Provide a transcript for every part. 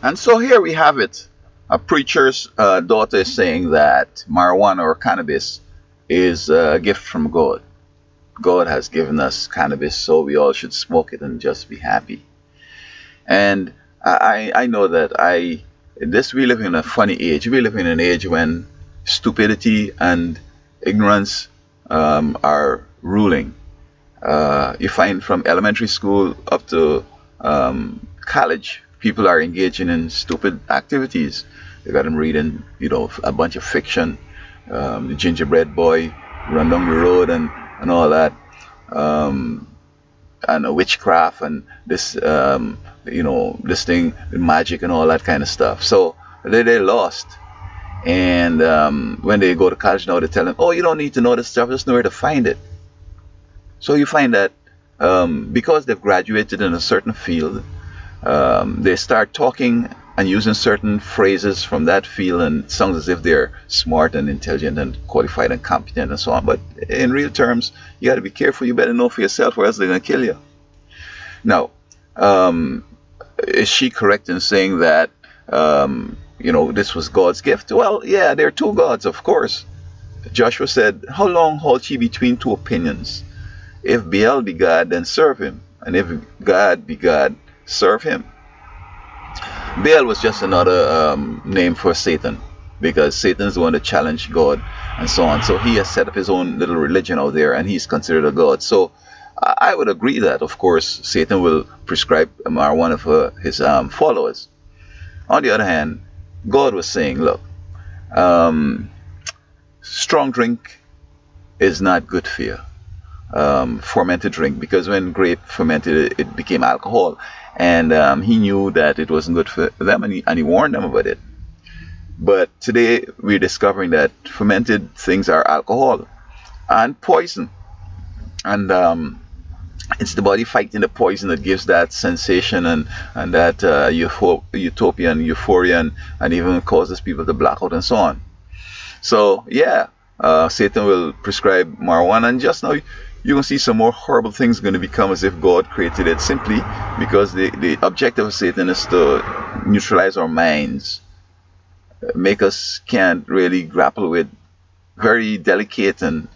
And so here we have it. A preacher's daughter is saying that marijuana or cannabis is a gift from God. God has given us cannabis, so we all should smoke it and just be happy. And I know that we live in a funny age. We live in an age when stupidity and ignorance are ruling. You find from elementary school up to college, people are engaging in stupid activities. They got them reading, a bunch of fiction, the gingerbread boy, run down the road, and all that, um, and witchcraft and this, this thing, magic and all that kind of stuff. So they lost. And when they go to college now, they tell them, oh, you don't need to know this stuff, just know where to find it. So you find that because they've graduated in a certain field, they start talking and using certain phrases from that field, and it sounds as if they're smart and intelligent and qualified and competent and so on. But in real terms, you got to be careful. You better know for yourself, or else they're going to kill you. Now, is she correct in saying that this was God's gift? Well, yeah, there are two gods, of course. Joshua said, "How long halt ye between two opinions? If Baal be God, then serve him, and if God be God, serve him." Baal was just another name for Satan, because Satan is the one that challenged God and so on. So he has set up his own little religion out there, and he's considered a god. So I would agree that, of course, Satan will prescribe marijuana for his followers. On the other hand, God was saying, look, strong drink is not good for you. Fermented drink, because when grape fermented, it became alcohol, and he knew that it wasn't good for them, and he warned them about it. But today we're discovering that fermented things are alcohol and poison, and it's the body fighting the poison that gives that sensation and that utopia and euphoria, and even causes people to black out and so on. So yeah, Satan will prescribe marijuana, and just now you can see some more horrible things going to become as if God created it, simply because the objective of Satan is to neutralize our minds, make us can't really grapple with very delicate and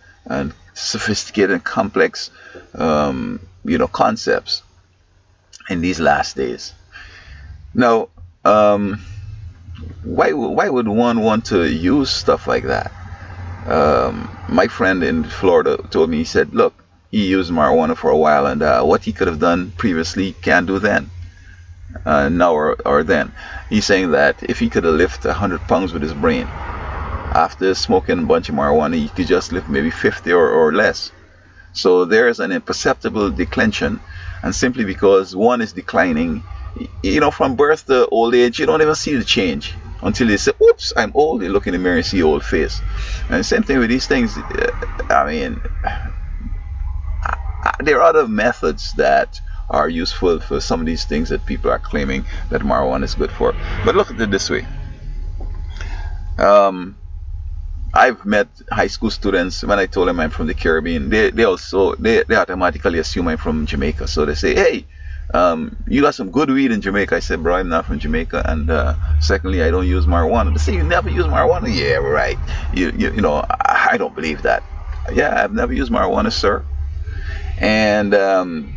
sophisticated and complex concepts in these last days. Now, why would one want to use stuff like that? My friend in Florida told me, he said, look, he used marijuana for a while, and what he could have done previously can't do then, now or then. He's saying that if he could have lifted 100 pounds with his brain, after smoking a bunch of marijuana, he could just lift maybe 50 or less. So there's an imperceptible declension, and simply because one is declining, from birth to old age, you don't even see the change until they say, oops, I'm old. You look in the mirror and see your old face. And same thing with these things. There are other methods that are useful for some of these things that people are claiming that marijuana is good for. But look at it this way. I've met high school students. When I told them I'm from the Caribbean, they automatically assume I'm from Jamaica. So they say, hey, you got some good weed in Jamaica. I said, bro, I'm not from Jamaica, and secondly, I don't use marijuana. They say, you never use marijuana? Yeah, right. I don't believe that. Yeah, I've never used marijuana, sir. And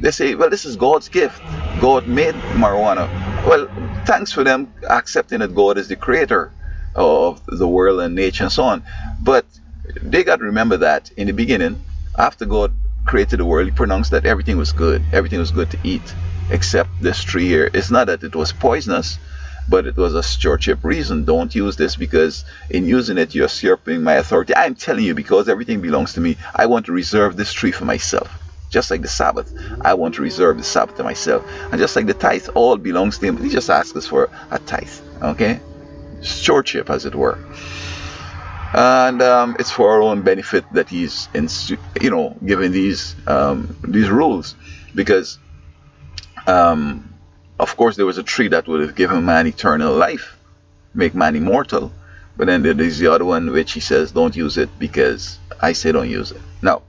they say, well, this is God's gift. God made marijuana. Well, thanks for them accepting that God is the creator of the world and nature and so on. But they got to remember that in the beginning, after God created the world, he pronounced that everything was good. Everything was good to eat, except this tree here. It's not that it was poisonous, but it was a stewardship reason. Don't use this, because in using it, you're usurping my authority. I'm telling you, because everything belongs to me, I want to reserve this tree for myself. Just like the Sabbath, I want to reserve the Sabbath to myself. And just like the tithe, all belongs to him. He just asks us for a tithe, okay? Stewardship, as it were. And it's for our own benefit that he's, giving these rules, because, of course, there was a tree that would have given man eternal life, make man immortal. But then there's the other one which he says, don't use it because I say don't use it. Now,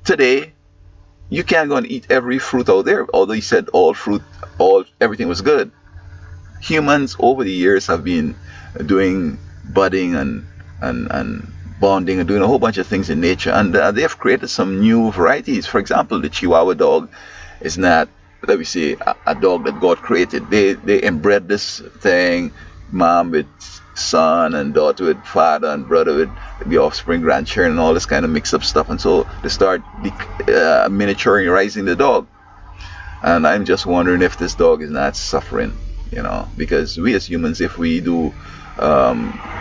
today, you can't go and eat every fruit out there, although he said everything was good. humans over the years have been doing budding and bonding and doing a whole bunch of things in nature, and they have created some new varieties. For example, the Chihuahua dog is not, let me say, a dog that God created. They inbred this thing, mom with son and daughter with father and brother with the offspring, grandchildren, and all this kind of mix up stuff. And so they start miniaturizing the dog. And I'm just wondering if this dog is not suffering, because we as humans, if we do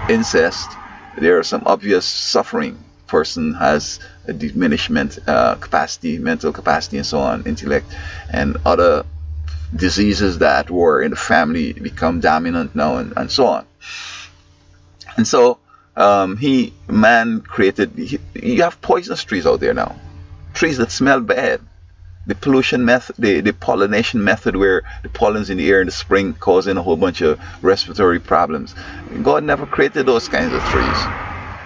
incest, there are some obvious suffering. Person has a diminishment capacity, mental capacity, and so on, intellect, and other diseases that were in the family become dominant now, and so on. And so man created. You have poisonous trees out there now, trees that smell bad. The pollution method, the pollination method, where the pollen's in the air in the spring causing a whole bunch of respiratory problems. God never created those kinds of trees.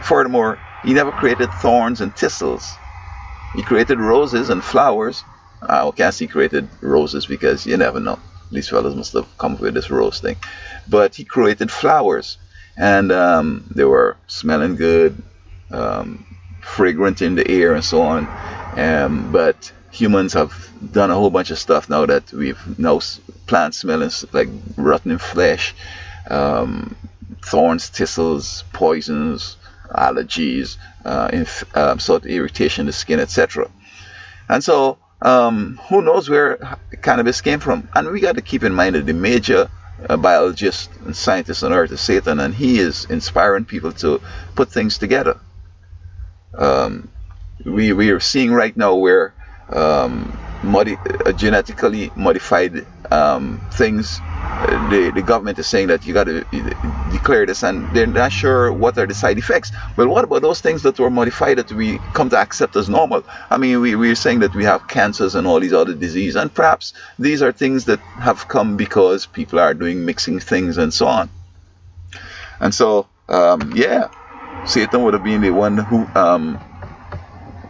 Furthermore, He never created thorns and thistles. He created roses and flowers. I can't say He created roses because you never know. These fellows must have come up with this rose thing. But He created flowers, and they were smelling good, fragrant in the air, and so on. But humans have done a whole bunch of stuff now that we've now plants smelling like rotten flesh, thorns, thistles, poisons, allergies, sort of irritation in the skin, etc. And so who knows where cannabis came from? And we got to keep in mind that the major biologist and scientist on earth is Satan, and he is inspiring people to put things together. We are seeing right now where genetically modified things, the government is saying that you got to declare this, and they're not sure what are the side effects. Well, what about those things that were modified that we come to accept as normal? I mean, we're saying that we have cancers and all these other diseases, and perhaps these are things that have come because people are doing mixing things and so on. And so, Satan would have been the one who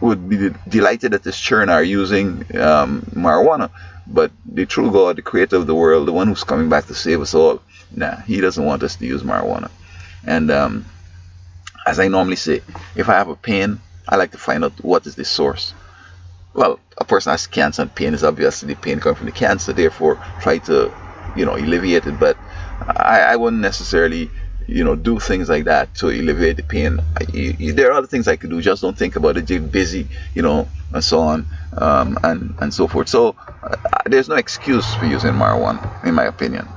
would be delighted that his children are using marijuana. But the true God, the creator of the world, the one who's coming back to save us all, He doesn't want us to use marijuana. And as I normally say, if I have a pain, I like to find out what is the source. Well, a person has cancer, and pain is obviously the pain coming from the cancer, therefore try to, alleviate it. But I wouldn't necessarily do things like that to alleviate the pain. There are other things I could do. Just don't think about it. Get busy, and so on, and so forth. So there's no excuse for using marijuana, in my opinion.